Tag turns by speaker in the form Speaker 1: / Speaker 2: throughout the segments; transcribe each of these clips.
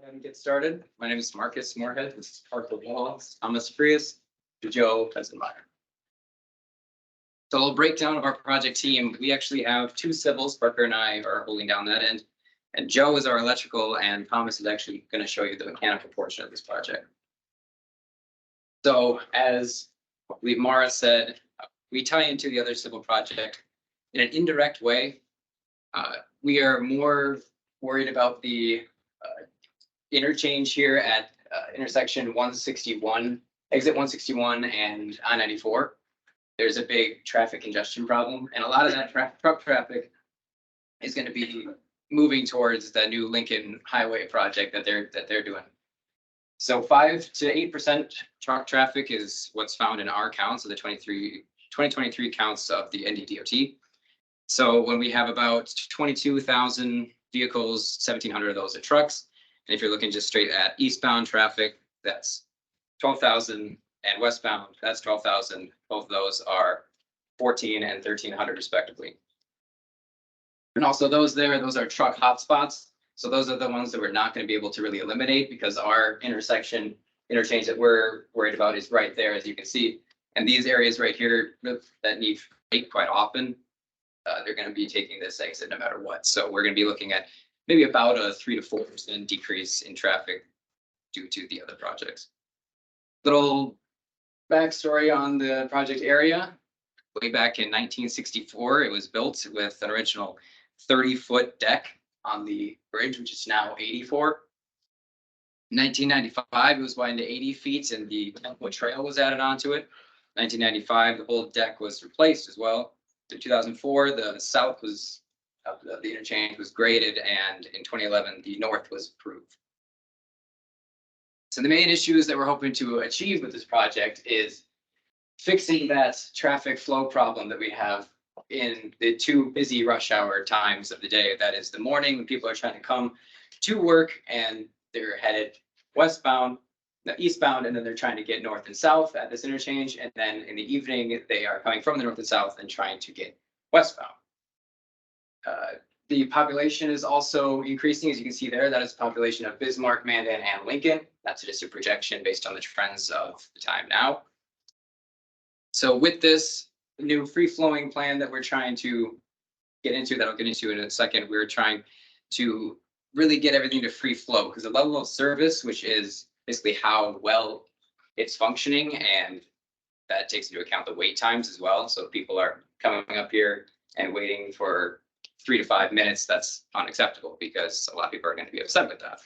Speaker 1: and get started. My name is Marcus Morehead. This is Parker Wahl, Thomas Freas, Joe Fesenmaier. So a little breakdown of our project team. We actually have two civils. Parker and I are holding down that end. And Joe is our electrical, and Thomas is actually going to show you the mechanical portion of this project. So as Mara said, we tie into the other civil project in an indirect way. We are more worried about the interchange here at intersection 161, exit 161 and I-94. There's a big traffic congestion problem, and a lot of that truck traffic is going to be moving towards the new Lincoln Highway project that they're doing. So 5 to 8% truck traffic is what's found in our counts of the 2023 counts of the NDDOT. So when we have about 22,000 vehicles, 1,700 of those are trucks. And if you're looking just straight at eastbound traffic, that's 12,000, and westbound, that's 12,000. Both of those are 14 and 1,300 respectively. And also those are truck hotspots. So those are the ones that we're not going to be able to really eliminate, because our interchange that we're worried about is right there, as you can see. And these areas right here that need freight quite often, they're going to be taking this exit no matter what. So we're going to be looking at maybe about a 3 to 4% decrease in traffic due to the other projects. Little backstory on the project area. Way back in 1964, it was built with an original 30-foot deck on the bridge, which is now 84. In 1995, it was widened to 80 feet, and the trail was added onto it. 1995, the whole deck was replaced as well. In 2004, the south was the interchange was graded, and in 2011, the north was approved. So the main issues that we're hoping to achieve with this project is fixing that traffic flow problem that we have in the two busy rush hour times of the day. That is the morning when people are trying to come to work and they're headed eastbound, and then they're trying to get north and south at this interchange. And then in the evening, they are coming from the north and south and trying to get westbound. The population is also increasing, as you can see there. That is the population of Bismarck, Mandan, and Lincoln. That's just a projection based on the trends of the time now. So with this new free-flowing plan that we're trying to get into, that I'll get into in a second, we're trying to really get everything to free flow, because the level of service, which is basically how well it's functioning, and that takes into account the wait times as well. So if people are coming up here and waiting for 3 to 5 minutes, that's unacceptable, because a lot of people are going to be upset with that.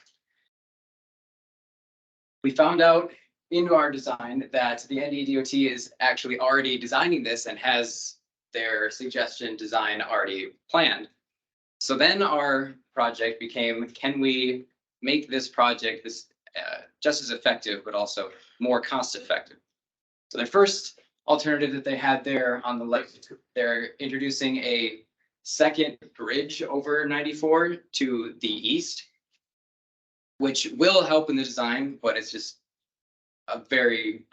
Speaker 1: We found out in our design that the NDDOT is actually already designing this and has their suggestion design already planned. So then our project became, can we make this project just as effective, but also more cost effective? So the first alternative that they had there on the left, they're introducing a second bridge over 94 to the east, which will help in the design, but it's just a very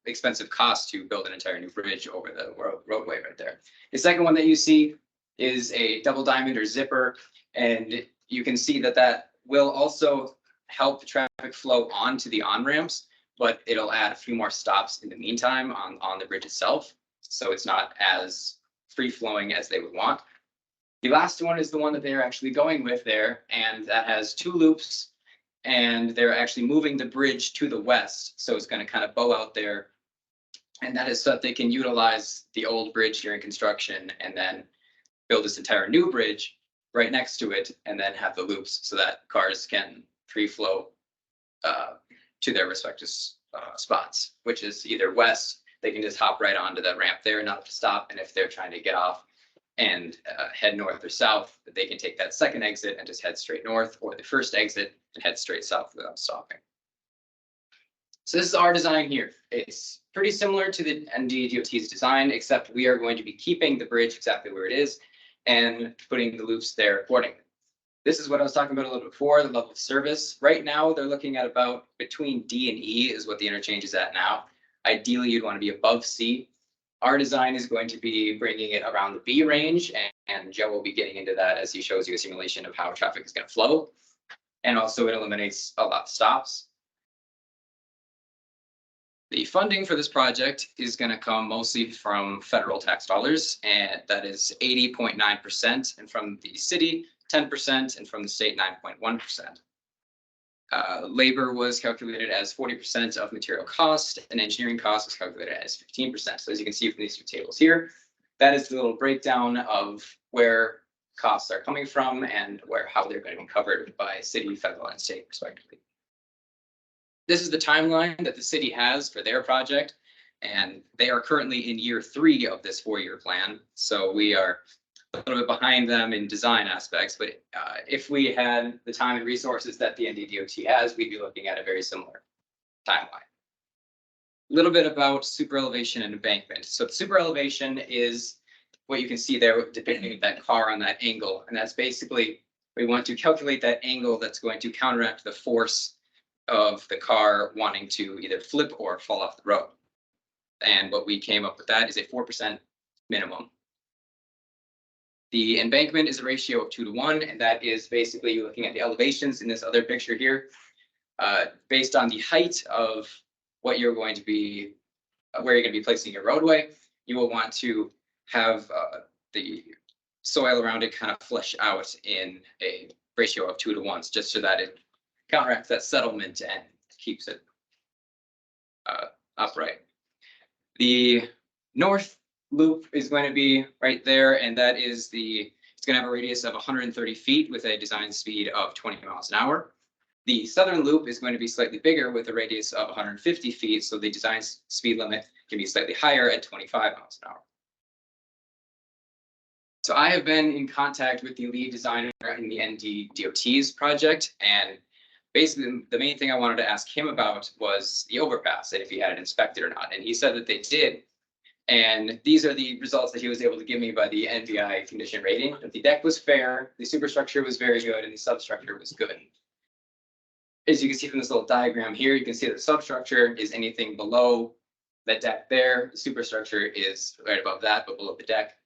Speaker 1: expensive cost to build an entire new bridge over the roadway right there. The second one that you see is a double diamond or zipper, and you can see that will also help the traffic flow onto the on-ramps, but it'll add a few more stops in the meantime on the bridge itself, so it's not as free-flowing as they would want. The last one is the one that they're actually going with there, and that has 2 loops, and they're actually moving the bridge to the west. So it's going to kind of bow out there, and that is so that they can utilize the old bridge during construction and then build this entire new bridge right next to it, and then have the loops so that cars can free flow to their respective spots, which is either west, they can just hop right onto the ramp there, not have to stop. And if they're trying to get off and head north or south, they can take that second exit and just head straight north, or the first exit and head straight south without stopping. So this is our design here. It's pretty similar to the NDDOT's design, except we are going to be keeping the bridge exactly where it is and putting the loops there accordingly. This is what I was talking about a little bit before, the level of service. Right now, they're looking at about between D and E is what the interchange is at now. Ideally, you'd want to be above C. Our design is going to be bringing it around the B range, and Joe will be getting into that as he shows you a simulation of how traffic is going to flow. and also it eliminates a lot of stops. The funding for this project is going to come mostly from federal tax dollars, and that is 80.9%, and from the city, 10%, and from the state, 9.1%. Labor was calculated as 40% of material cost, and engineering cost was calculated as 15%. So as you can see from these two tables here, that is the little breakdown of where costs are coming from and how they're going to be covered by city, federal, and state respectively. This is the timeline that the city has for their project, and they are currently in year 3 of this 4-year plan. So we are a little bit behind them in design aspects, but if we had the time and resources that the NDDOT has, we'd be looking at a very similar timeline. A little bit about super elevation and embankment. So super elevation is what you can see there depicting that car on that angle, and that's basically, we want to calculate that angle that's going to counteract the force of the car wanting to either flip or fall off the road. And what we came up with that is a 4% minimum. The embankment is a ratio of 2 to 1, and that is basically looking at the elevations in this other picture here. Based on the height of what you're going to be, where you're going to be placing your roadway, you will want to have the soil around it kind of flush out in a ratio of 2 to 1, just so that it counteracts that settlement and keeps it upright. The north loop is going to be right there, and that is it's going to have a radius of 130 feet with a design speed of 20 miles an hour. The southern loop is going to be slightly bigger with a radius of 150 feet, so the design speed limit can be slightly higher at 25 miles an hour. So I have been in contact with the lead designer in the NDDOT's project, and basically the main thing I wanted to ask him about was the overpass, and if he had it inspected or not, and he said that they did. And these are the results that he was able to give me by the NVI condition rating. The deck was fair, the superstructure was very good, and the substructure was good. As you can see from this little diagram here, you can see that the substructure is anything below that deck there. The superstructure is right above that, but below the deck.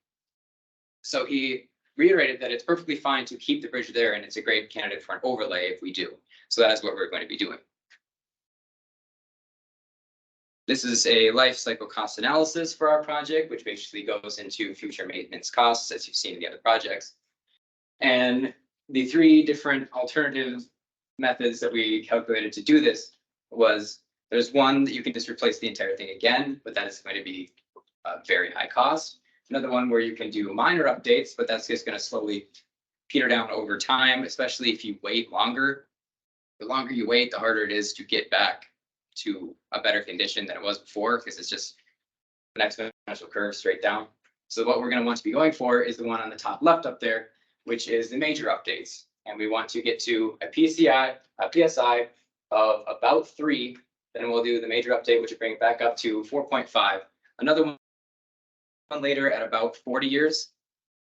Speaker 1: So he reiterated that it's perfectly fine to keep the bridge there, and it's a great candidate for an overlay if we do. So that is what we're going to be doing. This is a life cycle cost analysis for our project, which basically goes into future maintenance costs, as you've seen in the other projects. And the 3 different alternative methods that we calculated to do this was, there's one that you can just replace the entire thing again, but that is going to be a very high cost. Another one where you can do minor updates, but that's just going to slowly peter down over time, especially if you wait longer. The longer you wait, the harder it is to get back to a better condition than it was before, because it's just an exponential curve straight down. So what we're going to want to be going for is the one on the top left up there, which is the major updates. And we want to get to a PSI of about 3. Then we'll do the major update, which will bring it back up to 4.5. Another one later at about 40 years.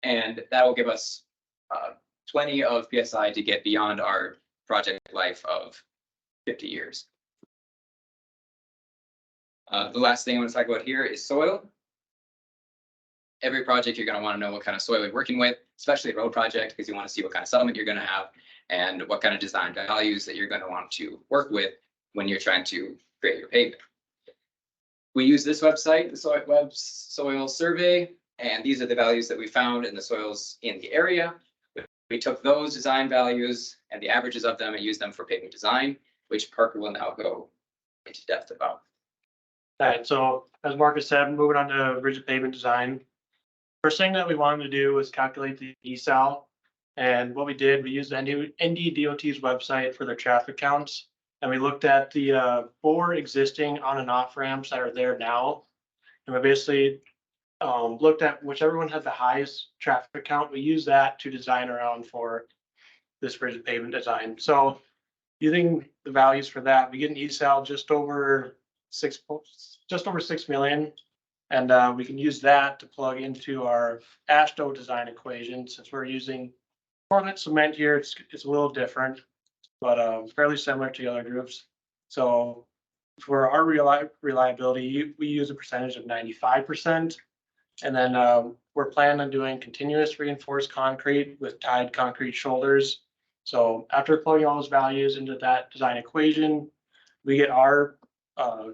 Speaker 1: And that will give us plenty of PSI to get beyond our project life of 50 years. The last thing I want to talk about here is soil. Every project, you're going to want to know what kind of soil you're working with, especially a road project, because you want to see what kind of settlement you're going to have and what kind of design values that you're going to want to work with when you're trying to create your pavement. We use this website, the Web Soil Survey, and these are the values that we found in the soils in the area. We took those design values and the averages of them and used them for pavement design, which Parker will now go into depth about.
Speaker 2: All right, so as Marcus said, moving on to rigid pavement design. First thing that we wanted to do was calculate the desal. And what we did, we used NDDOT's website for their traffic counts. And we looked at the 4 existing on and off ramps that are there now. And we basically looked at whichever one had the highest traffic count. We used that to design around for this rigid pavement design. So using the values for that, we get an desal just over 6 million. And we can use that to plug into our ASHTO design equation. Since we're using Portland cement here, it's a little different, but fairly similar to the other groups. So for our reliability, we use a percentage of 95%. And then we're planning on doing continuous reinforced concrete with tied concrete shoulders. So after plugging all those values into that design equation, we get our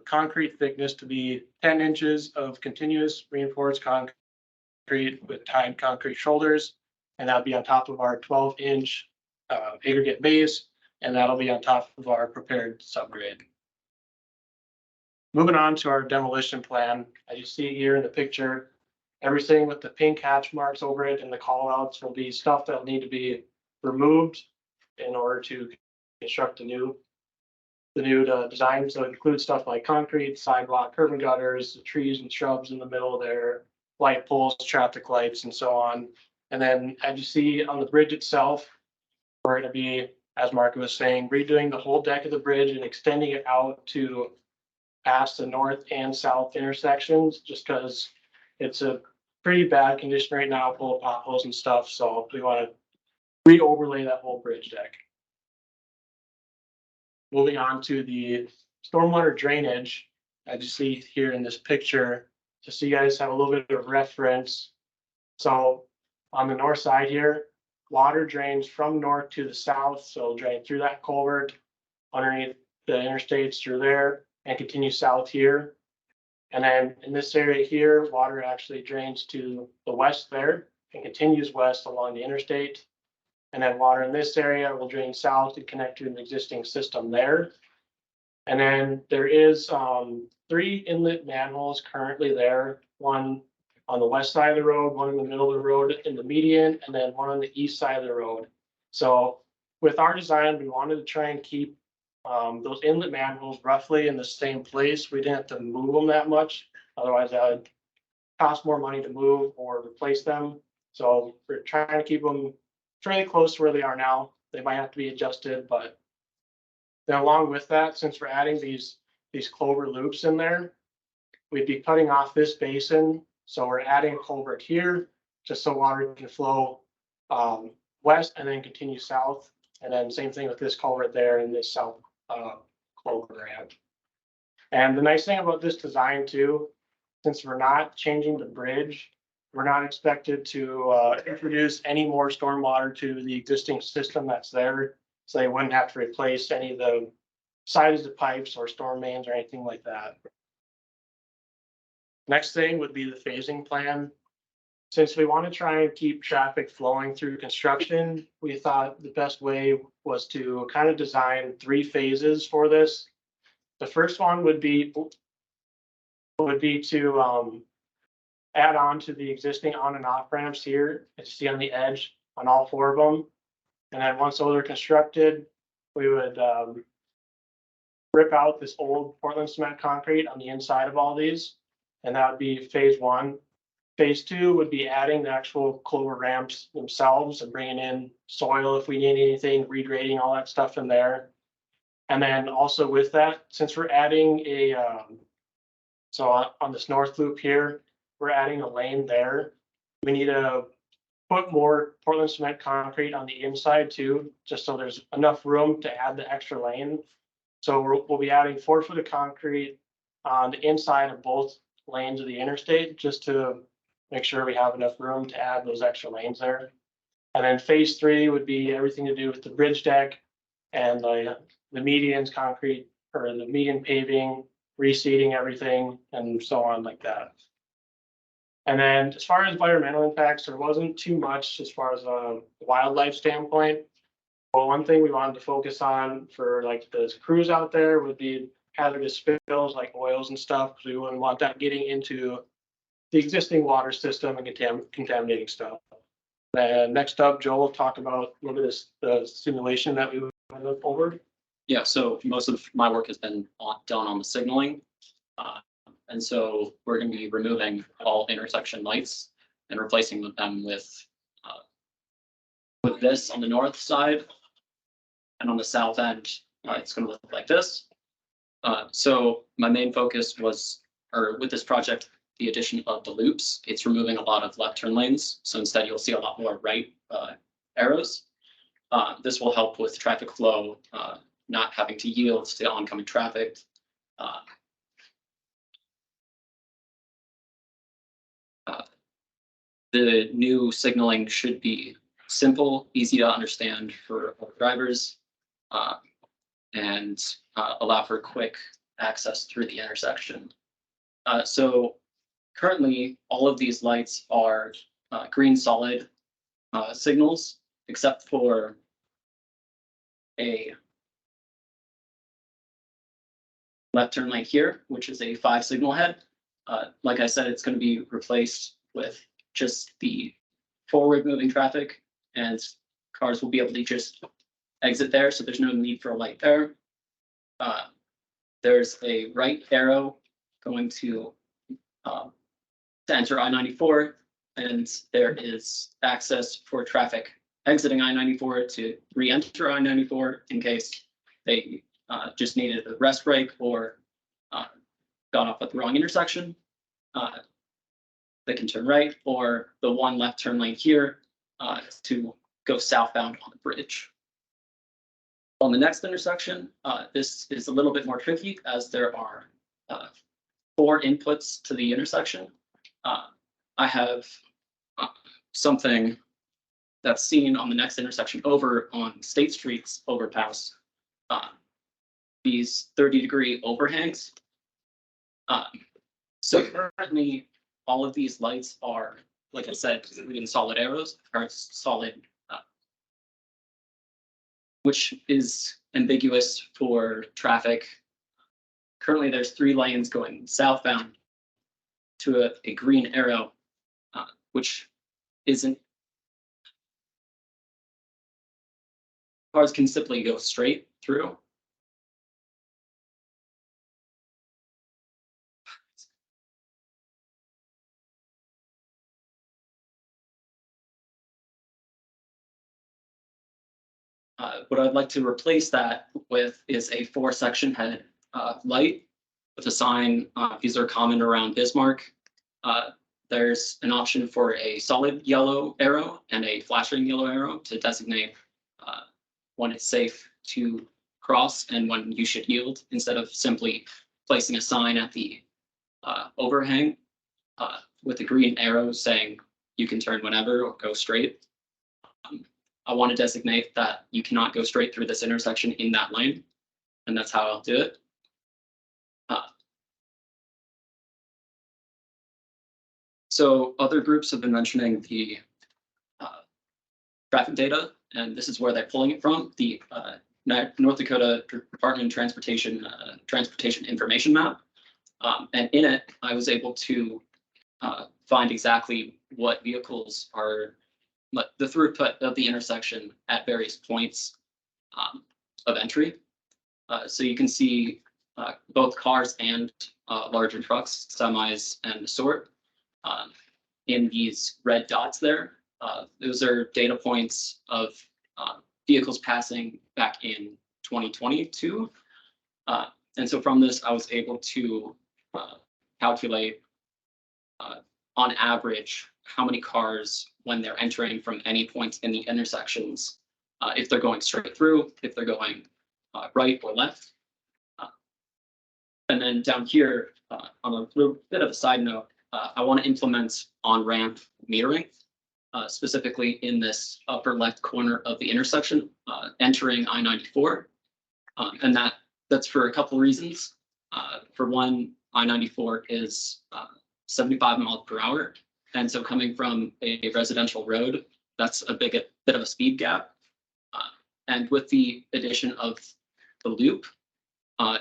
Speaker 2: concrete thickness to be 10 inches of continuous reinforced concrete with tied concrete shoulders. And that'll be on top of our 12-inch aggregate base, and that'll be on top of our prepared subgrade. Moving on to our demolition plan, as you see here in the picture, everything with the pink hatch marks over it and the callouts will be stuff that'll need to be removed in order to construct the new design. So it includes stuff like concrete, sidewalk, curb and gutters, the trees and shrubs in the middle there, light poles, traffic lights, and so on. And then as you see on the bridge itself, we're going to be, as Mark was saying, redoing the whole deck of the bridge and extending it out to past the north and south intersections, just because it's a pretty bad condition right now, full of potholes and stuff. So we want to re-overlay that whole bridge deck. Moving on to the stormwater drainage, as you see here in this picture, just so you guys have a little bit of reference. So on the north side here, water drains from north to the south, so it'll drain through that culvert underneath the interstates through there and continue south here. And then in this area here, water actually drains to the west there and continues west along the interstate. And then water in this area will drain south and connect to an existing system there. And then there is 3 inlet manholes currently there, one on the west side of the road, one in the middle of the road in the median, and then one on the east side of the road. So with our design, we wanted to try and keep those inlet manholes roughly in the same place. We didn't have to move them that much. Otherwise, that would cost more money to move or replace them. So we're trying to keep them fairly close to where they are now. They might have to be adjusted, but then along with that, since we're adding these clover loops in there, we'd be cutting off this basin. So we're adding a culvert here just so water can flow west and then continue south. And then same thing with this culvert there and this south clover ramp. And the nice thing about this design too, since we're not changing the bridge, we're not expected to introduce any more stormwater to the existing system that's there. So they wouldn't have to replace any of the sides of pipes or storm mains or anything like that. Next thing would be the phasing plan. Since we want to try and keep traffic flowing through construction, we thought the best way was to kind of design 3 phases for this. The first one would be to add on to the existing on and off ramps here that you see on the edge on all 4 of them. And then once those are constructed, we would rip out this old Portland cement concrete on the inside of all these. And that would be phase 1. Phase 2 would be adding the actual clover ramps themselves and bringing in soil if we need anything, regrading all that stuff in there. And then also with that, since we're adding a, so on this north loop here, we're adding a lane there. We need to put more Portland cement concrete on the inside too, just so there's enough room to add the extra lane. So we'll be adding 4 foot of concrete on the inside of both lanes of the interstate, just to make sure we have enough room to add those extra lanes there. And then phase 3 would be everything to do with the bridge deck and the medians concrete, or the median paving, reseeding everything, and so on like that. And then as far as environmental impacts, there wasn't too much as far as a wildlife standpoint. Well, one thing we wanted to focus on for like the crews out there would be hazardous spills like oils and stuff, because we wouldn't want that getting into the existing water system and contaminating stuff. And next up, Joel will talk about a little bit of the simulation that we went over.
Speaker 3: Yeah, so most of my work has been done on the signaling. And so we're going to be removing all intersection lights and replacing them with this on the north side. And on the south end, it's going to look like this. So my main focus was, or with this project, the addition of the loops. It's removing a lot of left turn lanes. So instead you'll see a lot more right arrows. This will help with traffic flow, not having to yield to oncoming traffic. The new signaling should be simple, easy to understand for drivers, and allow for quick access through the intersection. So currently, all of these lights are green solid signals, except for a left turn lane here, which is a 5 signal head. Like I said, it's going to be replaced with just the forward moving traffic, and cars will be able to just exit there. So there's no need for a light there. There's a right arrow going to enter I-94, and there is access for traffic exiting I-94 to re-enter I-94 in case they just needed a rest break or got off at the wrong intersection. They can turn right, or the one left turn lane here to go southbound on the bridge. On the next intersection, this is a little bit more tricky as there are 4 inputs to the intersection. I have something that's seen on the next intersection over on State Street's overpass. These 30-degree overhangs. So currently, all of these lights are, like I said, in solid arrows, or solid, which is ambiguous for traffic. Currently, there's 3 lanes going southbound to a green arrow, which isn't. Cars can simply go straight through. What I'd like to replace that with is a 4-section head light with a sign. These are common around Bismarck. There's an option for a solid yellow arrow and a flashing yellow arrow to designate when it's safe to cross and when you should yield, instead of simply placing a sign at the overhang with a green arrow saying you can turn whenever or go straight. I want to designate that you cannot go straight through this intersection in that lane, and that's how I'll do it. So other groups have been mentioning the traffic data, and this is where they're pulling it from, the North Dakota Department of Transportation Information Map. And in it, I was able to find exactly what vehicles are, the throughput of the intersection at various points of entry. So you can see both cars and larger trucks, semis, and the sort in these red dots there. Those are data points of vehicles passing back in 2022. And so from this, I was able to calculate on average how many cars when they're entering from any point in the intersections, if they're going straight through, if they're going right or left. And then down here, on a little bit of a side note, I want to implement on-ramp metering, specifically in this upper left corner of the intersection, entering I-94. And that's for a couple reasons. For one, I-94 is 75 miles per hour. And so coming from a residential road, that's a bit of a speed gap. And with the addition of the loop,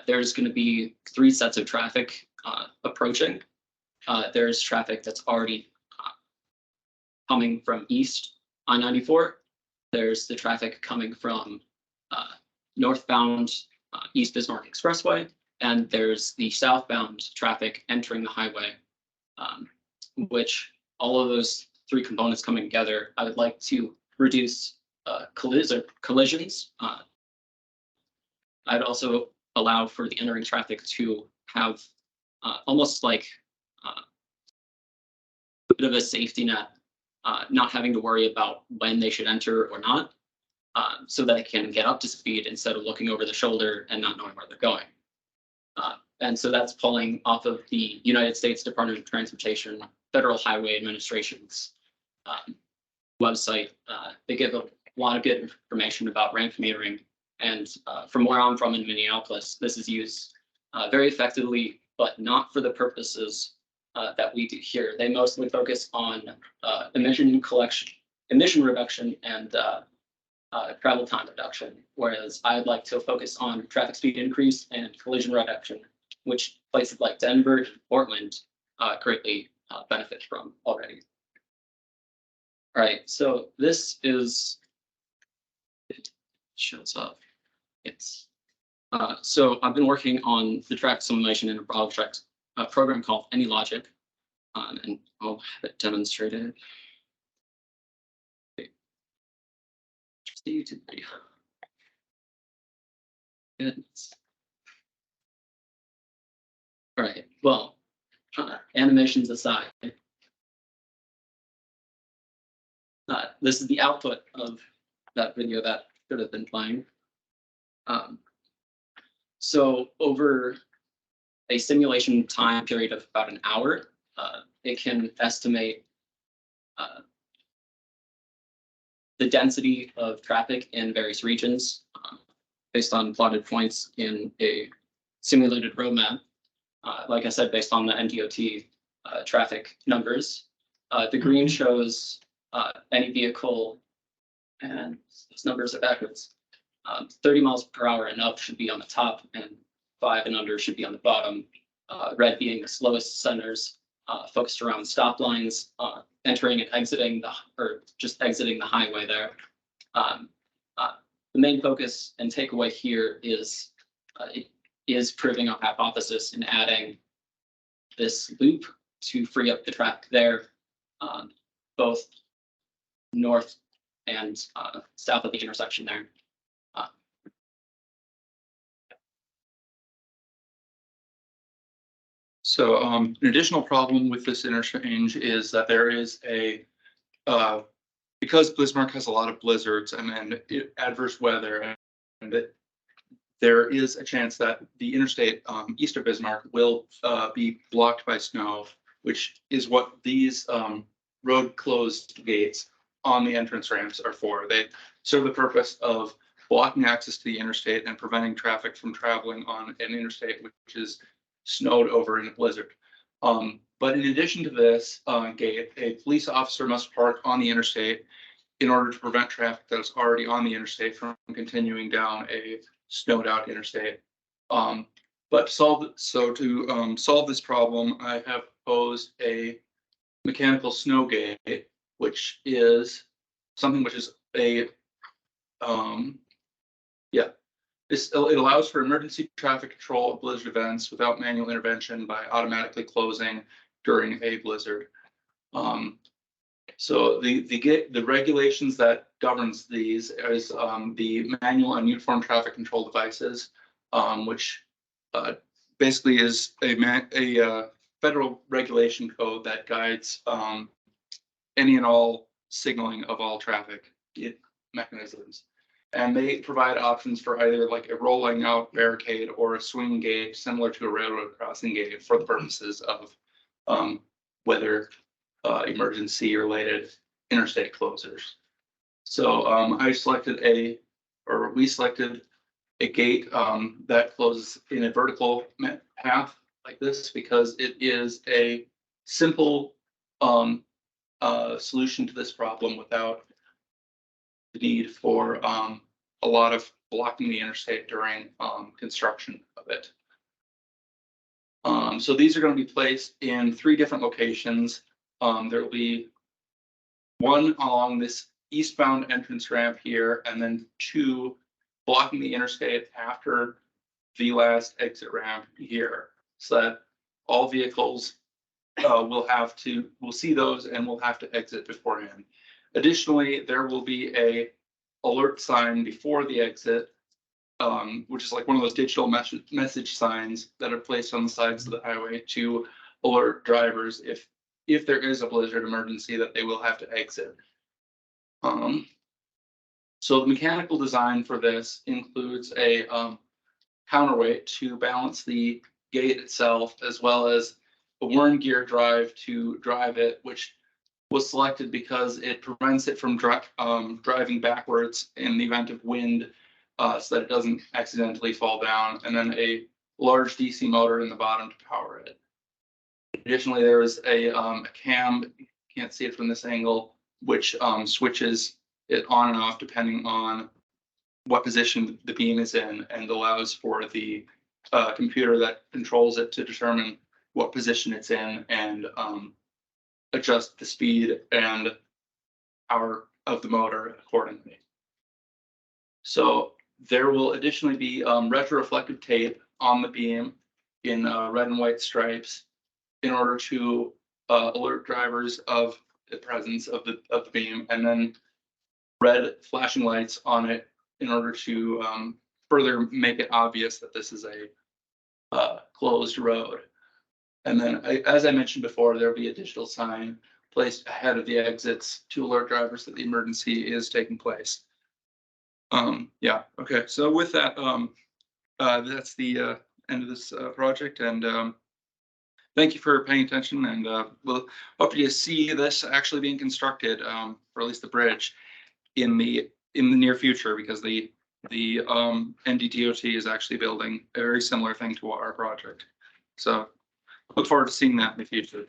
Speaker 3: there's going to be 3 sets of traffic approaching. There's traffic that's already coming from east I-94. There's the traffic coming from northbound East Bismarck Expressway, and there's the southbound traffic entering the highway, which all of those 3 components coming together, I would like to reduce collisions. I'd also allow for the entering traffic to have almost like a bit of a safety net, not having to worry about when they should enter or not, so that they can get up to speed instead of looking over the shoulder and not knowing where they're going. And so that's pulling off of the United States Department of Transportation, Federal Highway Administration's website. They give a lot of good information about ramp metering. And from where I'm from in Minneapolis, this is used very effectively, but not for the purposes that we do here. They mostly focus on emission reduction, and travel time reduction, whereas I'd like to focus on traffic speed increase and collision reduction, which places like Denver and Portland greatly benefit from already. All right, so this is, it shows up. It's so I've been working on the traffic simulation in a project, a program called AnyLogic, and I'll have it demonstrated. Just the YouTube video. Goodness. All right, well, animations aside, this is the output of that video that should have been playing. So over a simulation time period of about an hour, it can estimate the density of traffic in various regions based on plotted points in a simulated road map. Like I said, based on the NDOT traffic numbers. The green shows any vehicle, and those numbers are backwards. 30 miles per hour and up should be on the top, and 5 and under should be on the bottom. Red being the slowest centers, focused around stop lines, entering and exiting just exiting the highway there. The main focus and takeaway here is it is proving our hypothesis in adding this loop to free up the traffic there, both north and south of the intersection there.
Speaker 4: So an additional problem with this interchange is that there is because Bismarck has a lot of blizzards and adverse weather, and there is a chance that the interstate east of Bismarck will be blocked by snow, which is what these road closed gates on the entrance ramps are for. They serve the purpose of blocking access to the interstate and preventing traffic from traveling on an interstate which is snowed over in a blizzard. But in addition to this gate, a police officer must park on the interstate in order to prevent traffic that is already on the interstate from continuing down a snowed out interstate. But to solve this problem, I have proposed a mechanical snow gate, which is something which is it allows for emergency traffic control of blizzard events without manual intervention by automatically closing during a blizzard. So the regulations that governs these is the Manual on Uniform Traffic Control Devices, which basically is a federal regulation code that guides any and all signaling of all traffic mechanisms. And they provide options for either like a rolling out barricade or a swing gate, similar to a railroad crossing gate, for the purposes of weather emergency related interstate closures. So we selected a gate that closes in a vertical path like this because it is a simple solution to this problem without the need for a lot of blocking the interstate during construction of it. So these are going to be placed in 3 different locations. There will be one along this eastbound entrance ramp here, and then 2 blocking the interstate after the last exit ramp here, so that all vehicles will see those and will have to exit beforehand. Additionally, there will be a alert sign before the exit, which is like one of those digital message signs that are placed on the sides of the highway to alert drivers if there is a blizzard emergency that they will have to exit. So the mechanical design for this includes a counterweight to balance the gate itself, as well as a worm gear drive to drive it, which was selected because it prevents it from driving backwards in the event of wind, so that it doesn't accidentally fall down, and then a large DC motor in the bottom to power it. Additionally, there is a cam, you can't see it from this angle, which switches it on and off depending on what position the beam is in, and allows for the computer that controls it to determine what position it's in and adjust the speed and power of the motor accordingly. So there will additionally be retroreflective tape on the beam in red and white stripes in order to alert drivers of the presence of the beam, and then red flashing lights on it in order to further make it obvious that this is a closed road. And then, as I mentioned before, there'll be a digital sign placed ahead of the exits to alert drivers that the emergency is taking place. Yeah, okay, so with that, that's the end of this project, and thank you for paying attention, and we'll hope to see this actually being constructed, or at least the bridge, in the near future, because the NDDOT is actually building a very similar thing to our project. So look forward to seeing that in the future.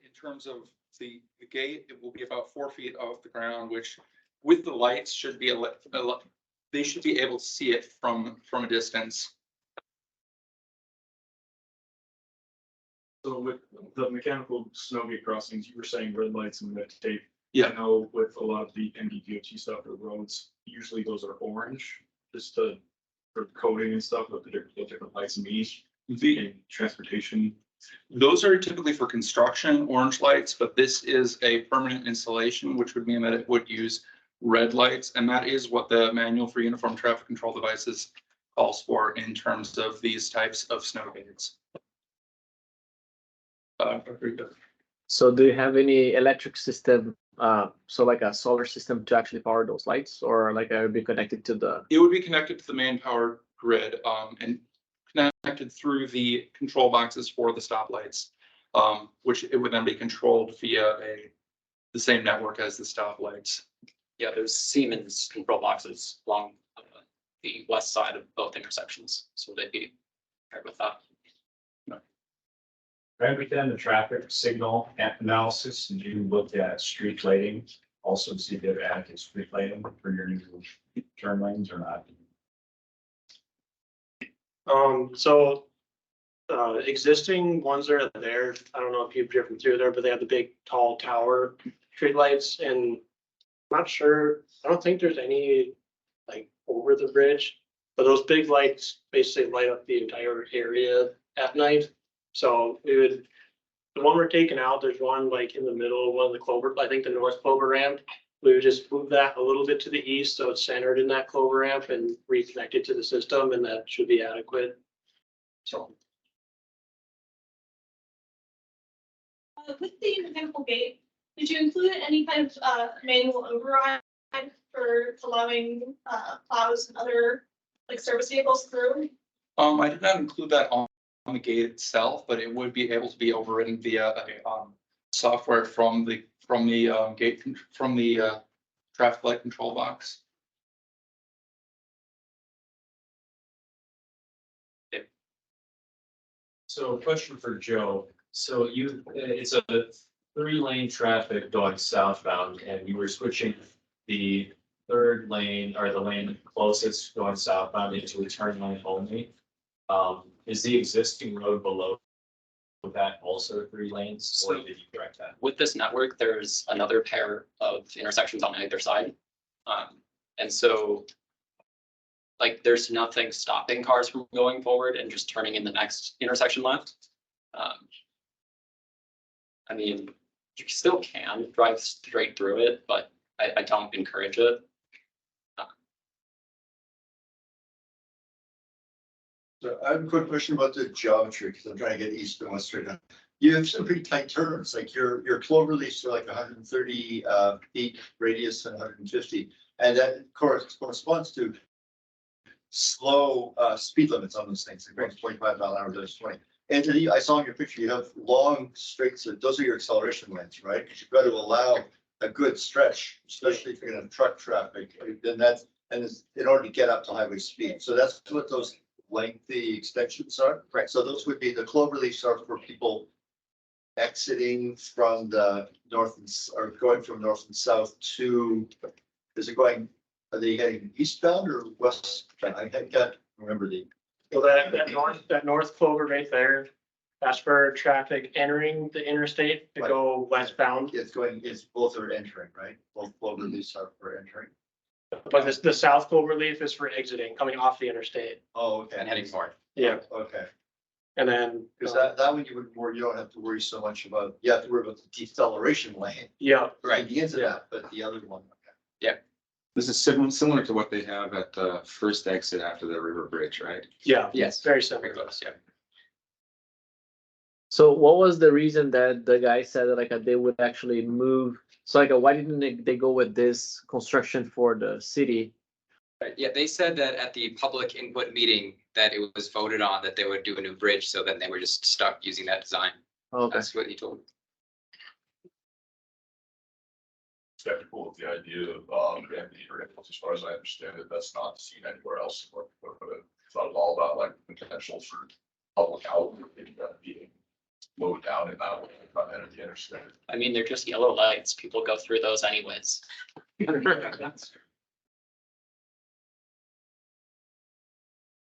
Speaker 4: In terms of the gate, it will be about 4 feet off the ground, which with the lights should be they should be able to see it from a distance.
Speaker 5: So with the mechanical snow gate crossings, you were saying red lights and red tape.
Speaker 4: Yeah.
Speaker 5: I know with a lot of the NDDOT stuff for roads, usually those are orange, just for coding and stuff, but the different lights mean in transportation.
Speaker 4: Those are typically for construction, orange lights, but this is a permanent installation, which would mean that it would use red lights, and that is what the manual for uniform traffic control devices calls for in terms of these types of snow gates.
Speaker 6: So do you have any electric system, so like a solar system to actually power those lights, or like it would be connected to the?
Speaker 4: It would be connected to the main power grid, and connected through the control boxes for the stoplights, which it would then be controlled via the same network as the stoplights.
Speaker 3: Yeah, there's Siemens control boxes along the west side of both intersections, so they'd be paired with that.
Speaker 7: Right within the traffic signal analysis, and you looked at street lighting, also to see if they're adequate street lighting for your new turn lanes or not.
Speaker 2: So existing ones that are there, I don't know if you've driven through there, but they have the big tall tower streetlights, and I'm not sure, I don't think there's any like over the bridge, but those big lights basically light up the entire area at night. So we would, the one we're taking out, there's one like in the middle, one of the clover, I think the north clover ramp. We would just move that a little bit to the east, so it's centered in that clover ramp, and reconnect it to the system, and that should be adequate. So.
Speaker 8: With the mechanical gate, did you include any kind of manual override for allowing plows and other like service vehicles through?
Speaker 4: I did not include that on the gate itself, but it would be able to be overridden via software from the gate, from the traffic light control box.
Speaker 7: So question for Joe. So it's a 3-lane traffic going southbound, and you were switching the third lane or the lane closest going southbound into a turn lane only. Is the existing road below that also 3 lanes, or did you correct that?
Speaker 3: With this network, there's another pair of intersections on either side. And so like there's nothing stopping cars from going forward and just turning in the next intersection left. I mean, you still can drive straight through it, but I don't encourage it.
Speaker 9: So I have a quick question about the geometry, because I'm trying to get east and west right now. You have some pretty tight turns, like your clover leaves are like 130 feet radius and 150. And that corresponds to slow speed limits on those things, like 25 mph, there's 20. And then I saw in your picture, you have long straights, those are your acceleration lanes, right? Because you've got to allow a good stretch, especially if you're gonna have truck traffic, then that's, and it's in order to get up to highway speed. So that's what those lengthy extensions are.
Speaker 1: Right.
Speaker 9: So those would be, the clover leaves are for people exiting from the north and, or going from north and south to, is it going, are they heading eastbound or west? I can't remember the.
Speaker 2: So that north clover right there, that's for traffic entering the interstate to
Speaker 9: Right.
Speaker 2: go westbound.
Speaker 9: It's going, it's both are entering, right? Both clover leaves are for entering.
Speaker 2: But the south clover leaf is for exiting, coming off the interstate.
Speaker 9: Oh, okay.
Speaker 1: And heading north.
Speaker 2: Yeah,
Speaker 9: Okay,
Speaker 2: and then.
Speaker 9: because that one you would more, you don't have to worry so much about, you have to worry about the deceleration lane.
Speaker 2: Yeah,
Speaker 1: Right.
Speaker 9: The ends of that, but the other one. Okay.
Speaker 10: This is similar to what they have at the first exit after the river bridge, right?
Speaker 2: yeah.
Speaker 1: Yes.
Speaker 2: Very
Speaker 1: Very
Speaker 2: similar.
Speaker 1: close, yeah.
Speaker 6: So what was the reason that the guy said that like they would actually move? So like why didn't they go with this construction for the city?
Speaker 1: Right, yeah, they said that at the public input meeting that it was voted on that they would do a new bridge, so then they were just stuck using that design.
Speaker 6: Okay.
Speaker 1: That's what he told me.
Speaker 5: Skeptical of the idea of, as far as I understand it, that's not seen anywhere else. But it's not all about like potential for public outlet being slowed down in that way, not enter the interstate.
Speaker 3: I mean, they're just yellow lights. People go through those anyways.
Speaker 2: That's